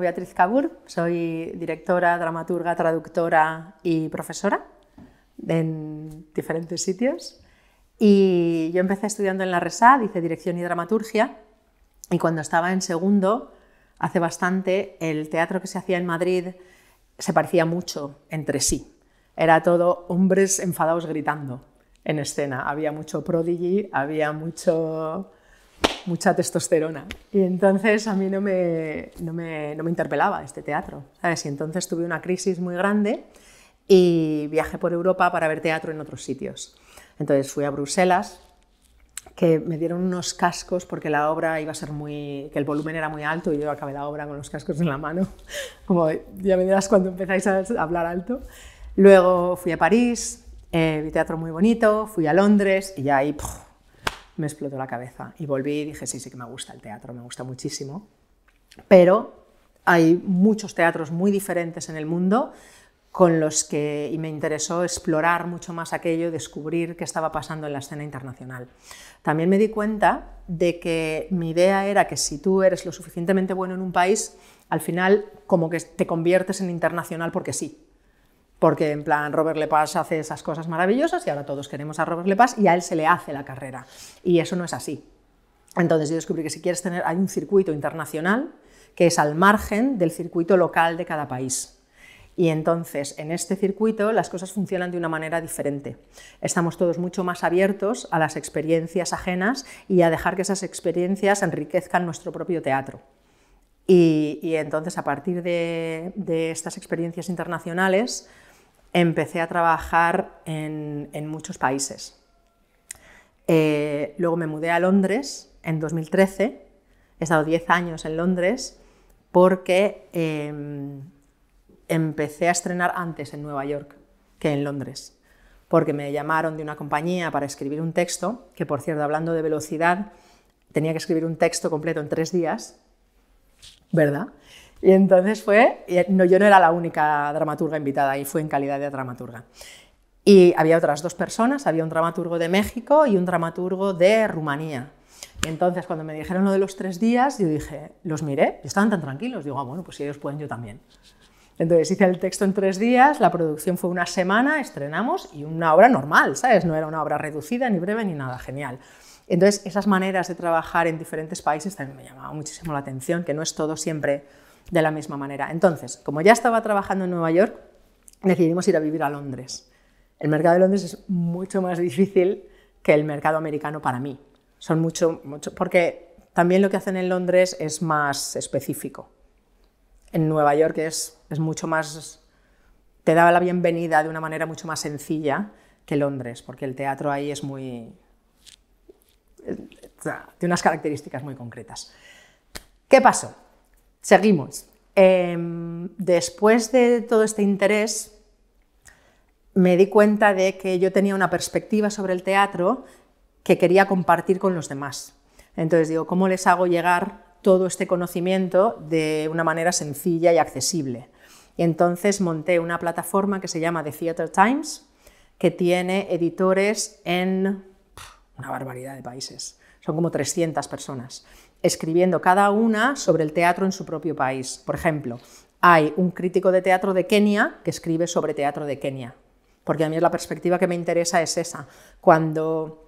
Beatriz Cabur, soy directora, dramaturga, traductora y profesora en diferentes sitios. Y yo empecé estudiando en la RESAD, hice dirección y dramaturgia, y cuando estaba en segundo, hace bastante, el teatro que se hacía en Madrid se parecía mucho entre sí. Era todo hombres enfadados gritando en escena. Había mucho prodigy, había mucha testosterona. Y entonces a mí no me interpelaba este teatro, ¿sabes? Y entonces tuve una crisis muy grande y viajé por Europa para ver teatro en otros sitios. Entonces fui a Bruselas, que me dieron unos cascos porque la obra iba a ser que el volumen era muy alto y yo acabé la obra con los cascos en la mano, como ya me dirás cuando empezáis a hablar alto. Luego fui a París, vi teatro muy bonito, fui a Londres y ya ahí me explotó la cabeza y volví y dije sí que me gusta el teatro, me gusta muchísimo, pero hay muchos teatros muy diferentes en el mundo con los que y me interesó explorar mucho más aquello, descubrir qué estaba pasando en la escena internacional. También me di cuenta de que mi idea era que si tú eres lo suficientemente bueno en un país, al final como que te conviertes en internacional porque sí. Porque en plan Robert Lepage hace esas cosas maravillosas y ahora todos queremos a Robert Lepage y a él se le hace la carrera. Y eso no es así. Entonces yo descubrí que si quieres tener, hay un circuito internacional que es al margen del circuito local de cada país. Y entonces, en este circuito, las cosas funcionan de una manera diferente. Estamos todos mucho más abiertos a las experiencias ajenas y a dejar que esas experiencias enriquezcan nuestro propio teatro. Y entonces, a partir de estas experiencias internacionales, empecé a trabajar en muchos países. Luego me mudé a Londres en 2013, he estado 10 años en Londres, porque empecé a estrenar antes en Nueva York que en Londres, porque me llamaron de una compañía para escribir un texto, que por cierto, hablando de velocidad, tenía que escribir un texto completo en 3 días, ¿verdad? Y entonces yo no era la única dramaturga invitada, y fue en calidad de dramaturga. Y había otras 2 personas, había un dramaturgo de México y un dramaturgo de Rumanía. Y entonces cuando me dijeron lo de los 3 días, yo dije, los miré, estaban tan tranquilos, digo, bueno, pues si ellos pueden, yo también. Entonces hice el texto en 3 días, la producción fue una semana, estrenamos y una obra normal, ¿sabes? No era una obra reducida, ni breve, ni nada, genial. Entonces esas maneras de trabajar en diferentes países también me llamaban muchísimo la atención, que no es todo siempre de la misma manera. Entonces, como ya estaba trabajando en Nueva York, decidimos ir a vivir a Londres. El mercado de Londres es mucho más difícil que el mercado americano para mí. Son mucho, porque también lo que hacen en Londres es más específico. En Nueva York es mucho más, te da la bienvenida de una manera mucho más sencilla que Londres, porque el teatro ahí es tiene unas características muy concretas. ¿Qué pasó? Seguimos. Después de todo este interés, me di cuenta de que yo tenía una perspectiva sobre el teatro que quería compartir con los demás. Entonces digo, ¿cómo les hago llegar todo este conocimiento de una manera sencilla y accesible? Y entonces monté una plataforma que se llama The Theatre Times, que tiene editores en una barbaridad de países. Son como 300 personas, escribiendo cada una sobre el teatro en su propio país. Por ejemplo, hay un crítico de teatro de Kenia que escribe sobre teatro de Kenia, porque a mí la perspectiva que me interesa es esa. Cuando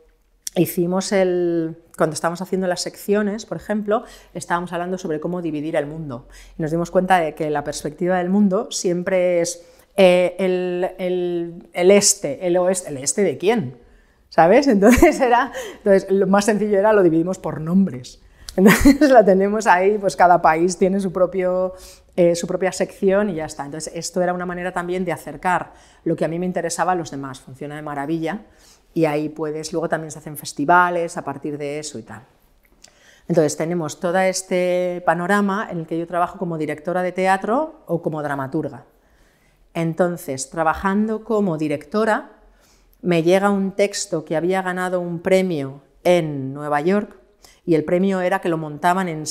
estábamos haciendo las secciones, por ejemplo, estábamos hablando sobre cómo dividir el mundo. Y nos dimos cuenta de que la perspectiva del mundo siempre es el este, el oeste. ¿El este de quién? ¿Sabes? Entonces lo más sencillo era lo dividimos por nombres. Entonces la tenemos ahí, pues cada país tiene su propia sección y ya está. Entonces esto era una manera también de acercar lo que a mí me interesaba a los demás. Funciona de maravilla. Y ahí luego también se hacen festivales a partir de eso y tal. Entonces tenemos todo este panorama en el que yo trabajo como directora de teatro o como dramaturga. Entonces, trabajando como directora, me llega un texto que había ganado un premio en Nueva York y el premio era que lo montaban en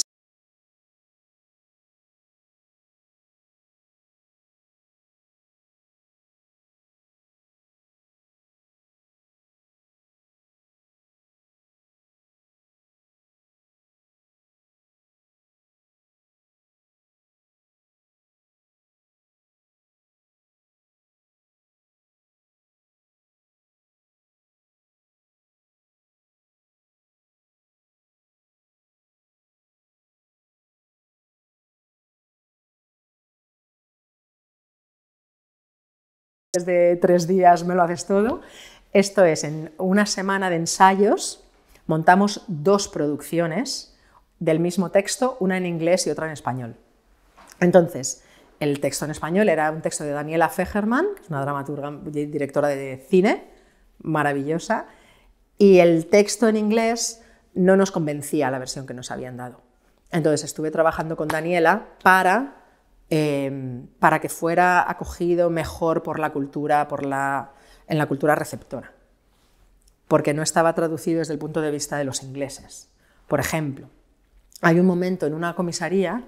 desde 3 días me lo haces todo. Esto es, en una semana de ensayos montamos 2 producciones del mismo texto, una en inglés y otra en español. Entonces, el texto en español era un texto de Daniela Fegerman, que es una dramaturga y directora de cine, maravillosa, y el texto en inglés no nos convencía la versión que nos habían dado. Entonces estuve trabajando con Daniela para que fuera acogido mejor por la cultura, en la cultura receptora, porque no estaba traducido desde el punto de vista de los ingleses. Por ejemplo, hay un momento en una comisaría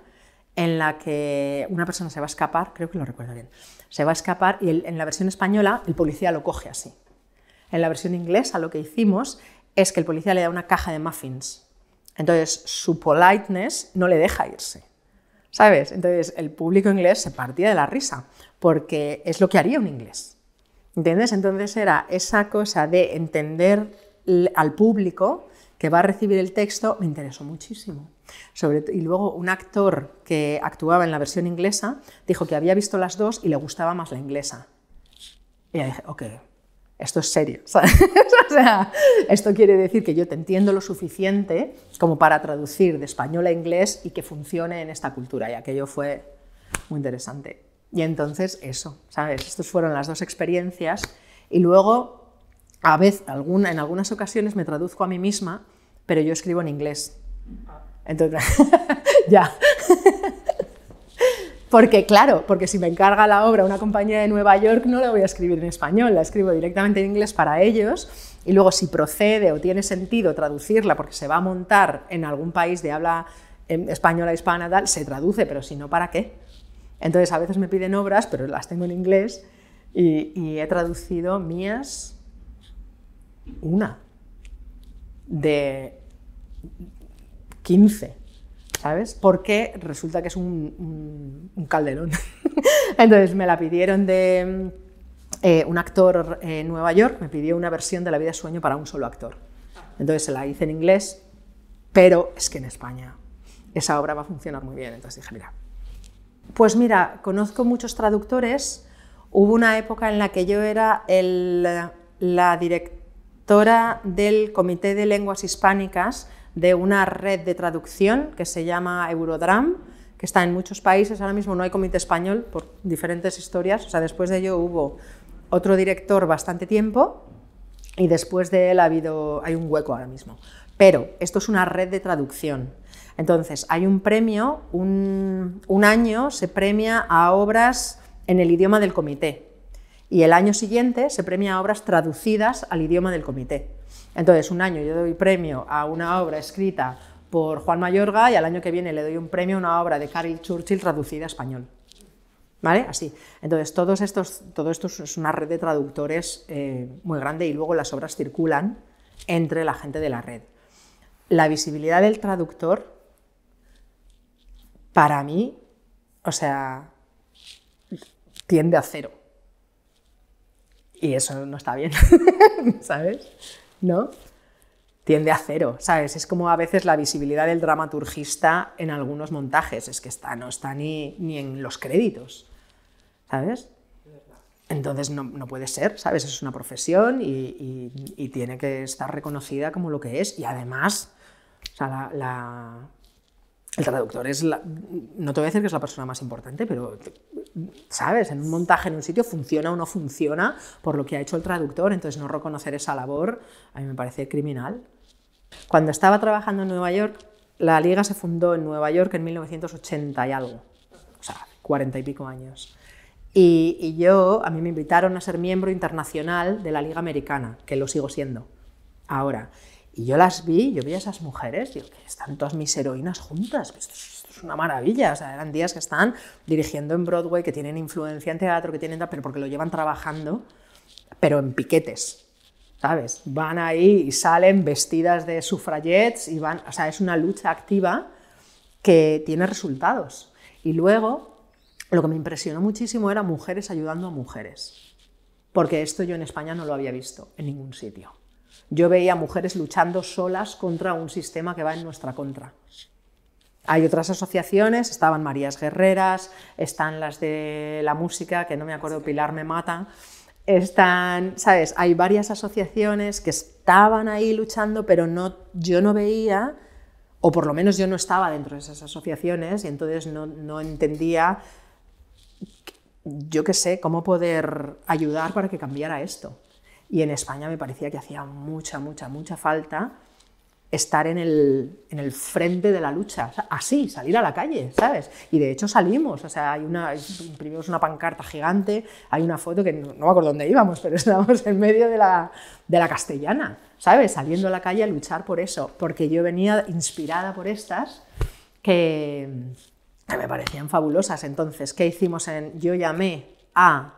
en la que una persona se va a escapar, creo que lo recuerdo bien, se va a escapar y en la versión española el policía lo coge así. En la versión inglesa lo que hicimos es que el policía le da una caja de muffins. Entonces su politeness no le deja irse, ¿sabes? Entonces el público inglés se partía de la risa, porque es lo que haría un inglés, ¿entiendes? Entonces era esa cosa de entender al público que va a recibir el texto, me interesó muchísimo. Y luego un actor que actuaba en la versión inglesa dijo que había visto las 2 y le gustaba más la inglesa. Y ya dije, ok, esto es serio, ¿sabes? O sea, esto quiere decir que yo te entiendo lo suficiente como para traducir de español a inglés y que funcione en esta cultura, y aquello fue muy interesante. Y entonces eso, ¿sabes? Estas fueron las 2 experiencias, y luego en algunas ocasiones me traduzco a mí misma, pero yo escribo en inglés. Entonces, ya. Porque claro, porque si me encarga la obra una compañía de Nueva York, no la voy a escribir en español, la escribo directamente en inglés para ellos, y luego si procede o tiene sentido traducirla porque se va a montar en algún país de habla española, hispana, tal, se traduce, pero si no, ¿para qué? Entonces a veces me piden obras, pero las tengo en inglés, y he traducido mías una de 15, ¿sabes? Porque resulta que es un calderón. Entonces me la pidieron de un actor en Nueva York, me pidió una versión de La vida es sueño para un solo actor. Entonces se la hice en inglés, pero es que en España esa obra va a funcionar muy bien. Entonces dije, mira, pues mira, conozco muchos traductores. Hubo una época en la que yo era la directora del Comité de Lenguas Hispánicas de una red de traducción que se llama Eurodram, que está en muchos países. Ahora mismo no hay comité español por diferentes historias. O sea, después de ello hubo otro director bastante tiempo y después de él hay un hueco ahora mismo. Pero esto es una red de traducción. Entonces, hay un premio, un año se premia a obras en el idioma del comité y el año siguiente se premia a obras traducidas al idioma del comité. Entonces, un año yo doy premio a una obra escrita por Juan Mayorga y al año que viene le doy un premio a una obra de Caryl Churchill traducida a español. ¿Vale? Así. Entonces, todo esto es una red de traductores muy grande, y luego las obras circulan entre la gente de la red. La visibilidad del traductor, para mí, o sea, tiende a 0. Y eso no está bien, ¿sabes? ¿No? Tiende a 0, ¿sabes? Es como a veces la visibilidad del dramaturgista en algunos montajes, es que no está ni en los créditos, ¿sabes? Entonces no puede ser, ¿sabes? Es una profesión y tiene que estar reconocida como lo que es, y además, o sea, el traductor no te voy a decir que es la persona más importante, pero, ¿sabes? En un montaje en un sitio funciona o no funciona por lo que ha hecho el traductor, entonces no reconocer esa labor a mí me parece criminal. Cuando estaba trabajando en Nueva York, la Liga se fundó en Nueva York en 1980 y algo, o sea, 40 y pico años. Y a mí me invitaron a ser miembro internacional de la Liga Americana, que lo sigo siendo ahora. Y yo vi a esas mujeres, digo, que están todas mis heroínas juntas, esto es una maravilla. O sea, eran días que están dirigiendo en Broadway, que tienen influencia en teatro, pero porque lo llevan trabajando, pero en piquetes, ¿sabes? Van ahí y salen vestidas de suffragettes y o sea, es una lucha activa que tiene resultados. Y luego, lo que me impresionó muchísimo era mujeres ayudando a mujeres, porque esto yo en España no lo había visto en ningún sitio. Yo veía mujeres luchando solas contra un sistema que va en nuestra contra. Hay otras asociaciones, estaban Marías Guerreras, están las de la música, que no me acuerdo, Pilar me mata, están, ¿sabes? Hay varias asociaciones que estaban ahí luchando, pero yo no veía, o por lo menos yo no estaba dentro de esas asociaciones, y entonces no entendía, yo qué sé, cómo poder ayudar para que cambiara esto. Y en España me parecía que hacía mucha falta estar en el frente de la lucha, o sea, así, salir a la calle, ¿sabes? Y de hecho salimos, o sea, imprimimos una pancarta gigante, hay una foto que no me acuerdo dónde íbamos, pero estábamos en medio de la Castellana, ¿sabes? Saliendo a la calle a luchar por eso, porque yo venía inspirada por estas que me parecían fabulosas. Entonces, ¿qué hicimos? Yo llamé a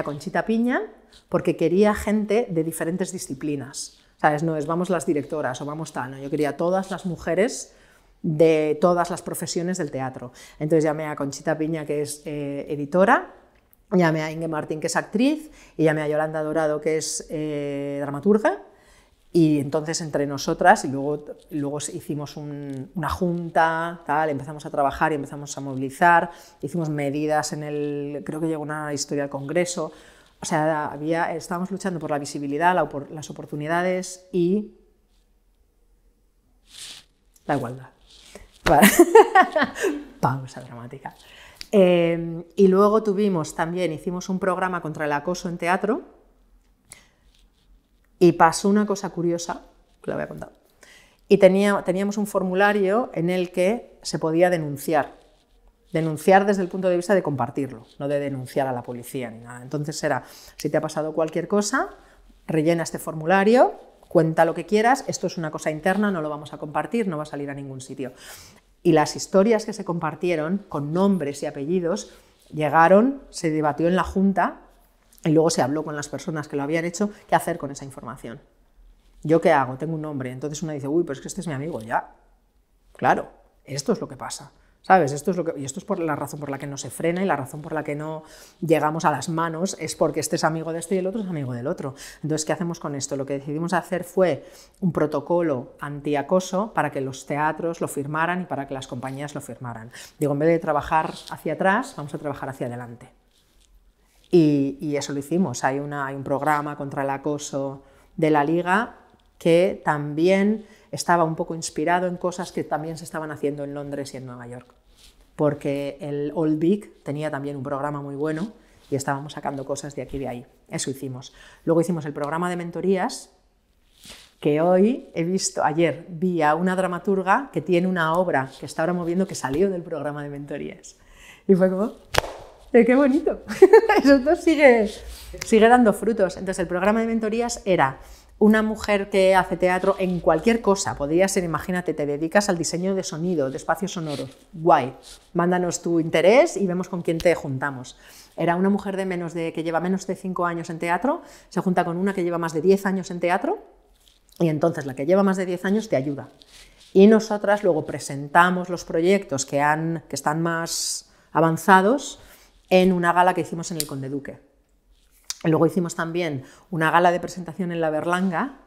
Conchita Piña porque quería gente de diferentes disciplinas. ¿Sabes? No es vamos las directoras o vamos tal, no, yo quería todas las mujeres de todas las profesiones del teatro. Entonces llamé a Conchita Piña, que es editora, llamé a Inge Martín, que es actriz, y llamé a Yolanda Dorado, que es dramaturga, y entonces entre nosotras, y luego hicimos una junta, tal, empezamos a trabajar y empezamos a movilizar, hicimos medidas creo que llegó una historia al Congreso. O sea, estábamos luchando por la visibilidad, las oportunidades y la igualdad. Vale. Pausa dramática. Y luego hicimos un programa contra el acoso en teatro y pasó una cosa curiosa, que la voy a contar. Y teníamos un formulario en el que se podía denunciar. Denunciar desde el punto de vista de compartirlo, no de denunciar a la policía ni nada. Entonces era, si te ha pasado cualquier cosa, rellena este formulario, cuenta lo que quieras, esto es una cosa interna, no lo vamos a compartir, no va a salir a ningún sitio. Y las historias que se compartieron, con nombres y apellidos, se debatió en la junta y luego se habló con las personas que lo habían hecho, qué hacer con esa información. ¿Yo qué hago? Tengo un nombre. Entonces una dice, uy, pues es que este es mi amigo, ya. Claro, esto es lo que pasa. ¿Sabes? Esto es por la razón por la que no se frena y la razón por la que no llegamos a las manos es porque este es amigo de este y el otro es amigo del otro. Entonces, ¿qué hacemos con esto? Lo que decidimos hacer fue un protocolo antiacoso para que los teatros lo firmaran y para que las compañías lo firmaran. Digo, en vez de trabajar hacia atrás, vamos a trabajar hacia adelante. Y eso lo hicimos. Hay un programa contra el acoso de la Liga que también estaba un poco inspirado en cosas que también se estaban haciendo en Londres y en Nueva York, porque el Old Vic tenía también un programa muy bueno y estábamos sacando cosas de aquí y de ahí. Eso hicimos. Luego hicimos el programa de mentorías, que ayer vi a una dramaturga que tiene una obra que está ahora moviendo que salió del programa de mentorías. Y fue como, ¡qué bonito! Eso sigue dando frutos. Entonces el programa de mentorías era una mujer que hace teatro en cualquier cosa, podría ser, imagínate, te dedicas al diseño de sonido, de espacios sonoros, guay, mándanos tu interés y vemos con quién te juntamos. Era una mujer que lleva menos de 5 años en teatro, se junta con una que lleva más de 10 años en teatro y entonces la que lleva más de 10 años te ayuda. Y nosotras luego presentamos los proyectos que están más avanzados en una gala que hicimos en el Conde Duque. Luego hicimos también una gala de presentación en la Berlanga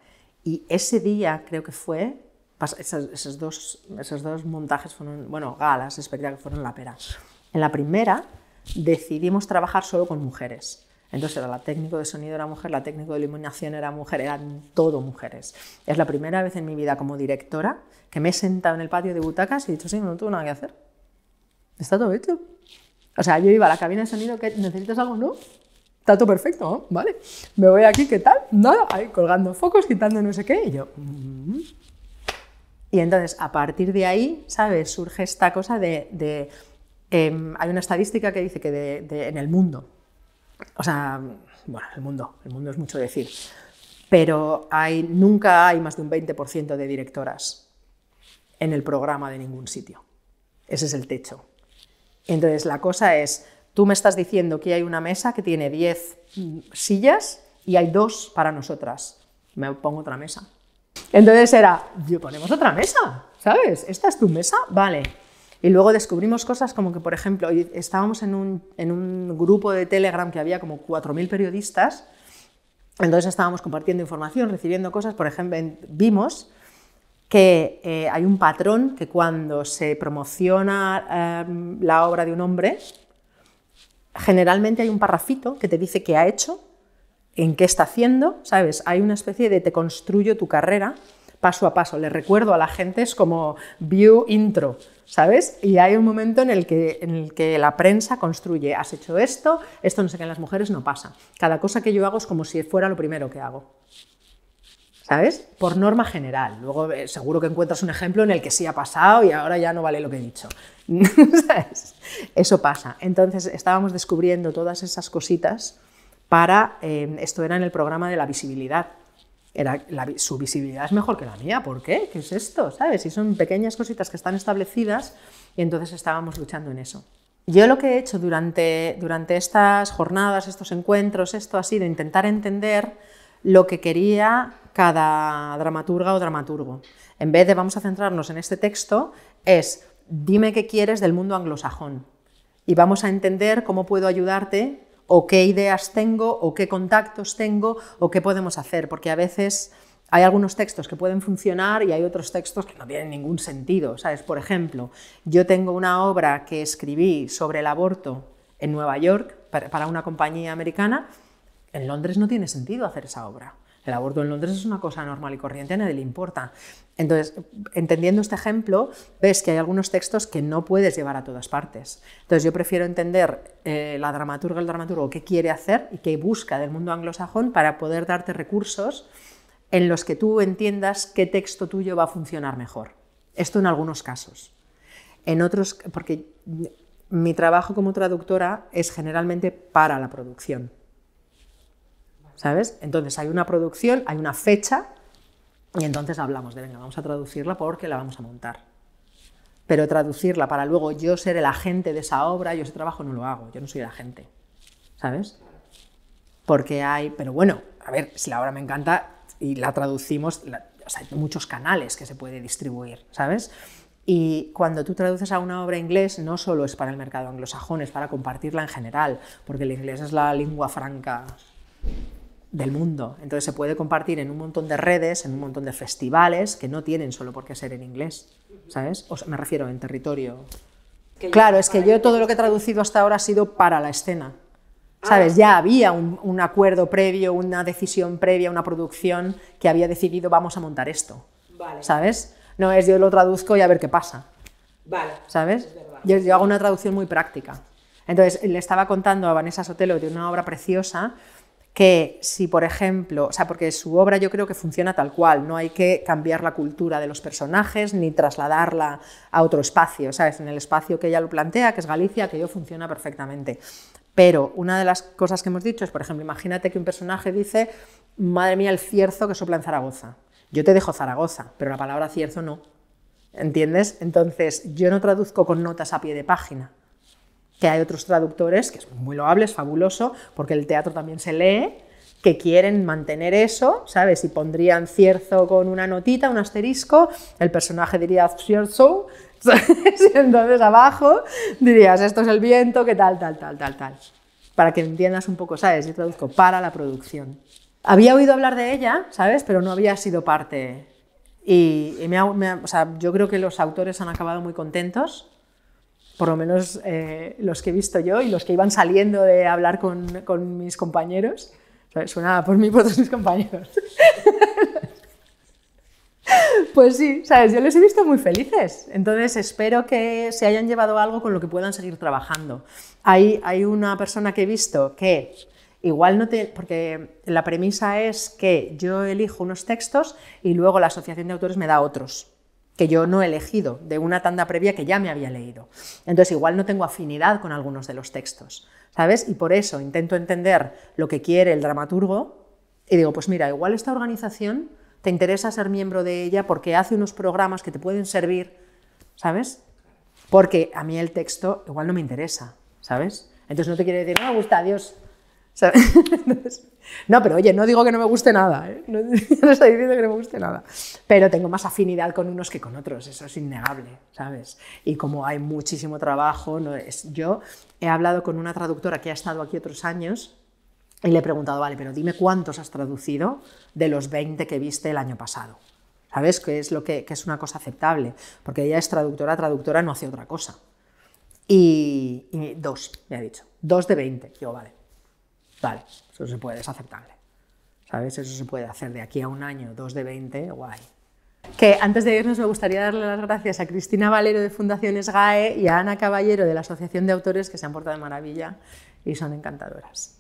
y ese día creo que fue, esos dos montajes fueron, galas, espectáculos, fueron la pera. En la primera decidimos trabajar solo con mujeres. Entonces la técnico de sonido era mujer, la técnico de iluminación era mujer, eran todo mujeres. Es la primera vez en mi vida como directora que me he sentado en el patio de butacas y he dicho, sí, no tengo nada que hacer. Está todo hecho. O sea, yo iba a la cabina de sonido, ¿qué? ¿Necesitas algo? No. Está todo perfecto, ¿no? Vale. Me voy aquí, ¿qué tal? Nada, ahí colgando focos, quitando no sé qué, y yo... Y entonces, a partir de ahí, ¿sabes? Surge esta cosa hay una estadística que dice que en el mundo, o sea, bueno, el mundo es mucho decir, pero nunca hay más de un 20% de directoras en el programa de ningún sitio. Ese es el techo. Entonces, la cosa es... Tú me estás diciendo que hay una mesa que tiene 10 sillas y hay 2 para nosotras. Me pongo otra mesa. Entonces ponemos otra mesa, ¿sabes? ¿Esta es tu mesa? Vale. Y luego descubrimos cosas como que, por ejemplo, estábamos en un grupo de Telegram que había como 4.000 periodistas, entonces estábamos compartiendo información, recibiendo cosas, por ejemplo, vimos que hay un patrón que cuando se promociona la obra de un hombre, generalmente hay un parrafito que te dice qué ha hecho, en qué está haciendo, ¿sabes? Hay una especie de te construyo tu carrera paso a paso. Le recuerdo a la gente, es como view intro, ¿sabes? Y hay un momento en el que la prensa construye, has hecho esto no sé qué, en las mujeres no pasa. Cada cosa que yo hago es como si fuera lo primero que hago, ¿sabes? Por norma general. Luego seguro que encuentras un ejemplo en el que sí ha pasado y ahora ya no vale lo que he dicho. ¿Sabes? Eso pasa. Entonces estábamos descubriendo todas esas cositas para, esto era en el programa de la visibilidad. Su visibilidad es mejor que la mía, ¿por qué? ¿Qué es esto? ¿Sabes? Y son pequeñas cositas que están establecidas y entonces estábamos luchando en eso. Yo lo que he hecho durante estas jornadas, estos encuentros, esto ha sido intentar entender lo que quería cada dramaturga o dramaturgo. En vez de vamos a centrarnos en este texto, es dime qué quieres del mundo anglosajón y vamos a entender cómo puedo ayudarte o qué ideas tengo, o qué contactos tengo, o qué podemos hacer, porque a veces hay algunos textos que pueden funcionar y hay otros textos que no tienen ningún sentido, ¿sabes? Por ejemplo, yo tengo una obra que escribí sobre el aborto en Nueva York para una compañía americana. En Londres no tiene sentido hacer esa obra. El aborto en Londres es una cosa normal y corriente, a nadie le importa. Entonces, entendiendo este ejemplo, ves que hay algunos textos que no puedes llevar a todas partes. Entonces, yo prefiero entender la dramaturga, el dramaturgo, qué quiere hacer y qué busca del mundo anglosajón para poder darte recursos en los que tú entiendas qué texto tuyo va a funcionar mejor. Esto en algunos casos. En otros, porque mi trabajo como traductora es generalmente para la producción. ¿Sabes? Entonces hay una producción, hay una fecha y entonces hablamos de, venga, vamos a traducirla porque la vamos a montar. Pero traducirla para luego yo ser el agente de esa obra, yo ese trabajo no lo hago, yo no soy el agente, ¿sabes? Porque pero bueno, a ver, si la obra me encanta y la traducimos, o sea, hay muchos canales que se puede distribuir, ¿sabes? Y cuando tú traduces a una obra en inglés, no solo es para el mercado anglosajón, es para compartirla en general, porque el inglés es la lengua franca del mundo, entonces se puede compartir en un montón de redes, en un montón de festivales que no tienen solo por qué ser en inglés, ¿sabes? O sea, me refiero en territorio. Claro, es que yo todo lo que he traducido hasta ahora ha sido para la escena, ¿sabes? Ya había un acuerdo previo, una decisión previa, una producción que había decidido vamos a montar esto, ¿sabes? No es yo lo traduzco y a ver qué pasa, ¿sabes? Yo hago una traducción muy práctica. Entonces le estaba contando a Vanessa Sotelo de una obra preciosa que si, por ejemplo, o sea, porque su obra yo creo que funciona tal cual, no hay que cambiar la cultura de los personajes ni trasladarla a otro espacio, ¿sabes? En el espacio que ella lo plantea, que es Galicia, aquello funciona perfectamente. Pero una de las cosas que hemos dicho es, por ejemplo, imagínate que un personaje dice, madre mía, el cierzo que sopla en Zaragoza. Yo te dejo Zaragoza, pero la palabra cierzo no, ¿entiendes? Entonces, yo no traduzco con notas a pie de página, que hay otros traductores, que es muy loable, es fabuloso, porque el teatro también se lee, que quieren mantener eso, ¿sabes? Y pondrían cierzo con una notita, un asterisco, el personaje diría cierzo, entonces abajo dirías, esto es el viento, que tal, para que entiendas un poco, ¿sabes? Yo traduzco para la producción. Había oído hablar de ella, ¿sabes? Pero no había sido parte. Y o sea, yo creo que los autores han acabado muy contentos, por lo menos los que he visto yo y los que iban saliendo de hablar con mis compañeros. ¿Sabes? Suena por mí, por todos mis compañeros. Pues sí, ¿sabes? Yo les he visto muy felices. Entonces espero que se hayan llevado algo con lo que puedan seguir trabajando. Hay una persona que he visto que igual no te... Porque la premisa es que yo elijo unos textos y luego la asociación de autores me da otros que yo no he elegido, de una tanda previa que ya me había leído. Entonces igual no tengo afinidad con algunos de los textos, ¿sabes? Y por eso intento entender lo que quiere el dramaturgo y digo, pues mira, igual esta organización te interesa ser miembro de ella porque hace unos programas que te pueden servir, ¿sabes? Porque a mí el texto igual no me interesa, ¿sabes? Entonces no te quiere decir, no me gusta, adiós. ¿Sabes? Entonces, no, pero oye, no digo que no me guste nada, ¿eh? No estoy diciendo que no me guste nada, pero tengo más afinidad con unos que con otros, eso es innegable, ¿sabes? Y como hay muchísimo trabajo, yo he hablado con una traductora que ha estado aquí otros años y le he preguntado, vale, pero dime cuántos has traducido de los 20 que viste el año pasado. ¿sabes? Que es, que es una cosa aceptable, porque ella es traductora, no hace otra cosa. Y 2, me ha dicho, 2 de 20. Yo, vale, eso se puede, es aceptable, ¿sabes? Eso se puede hacer de aquí a un año, 2 de 20, guay. Que antes de irnos me gustaría darle las gracias a Cristina Valero de Fundaciones GAE y a Ana Caballero de la Asociación de Autores, que se han portado de maravilla y son encantadoras.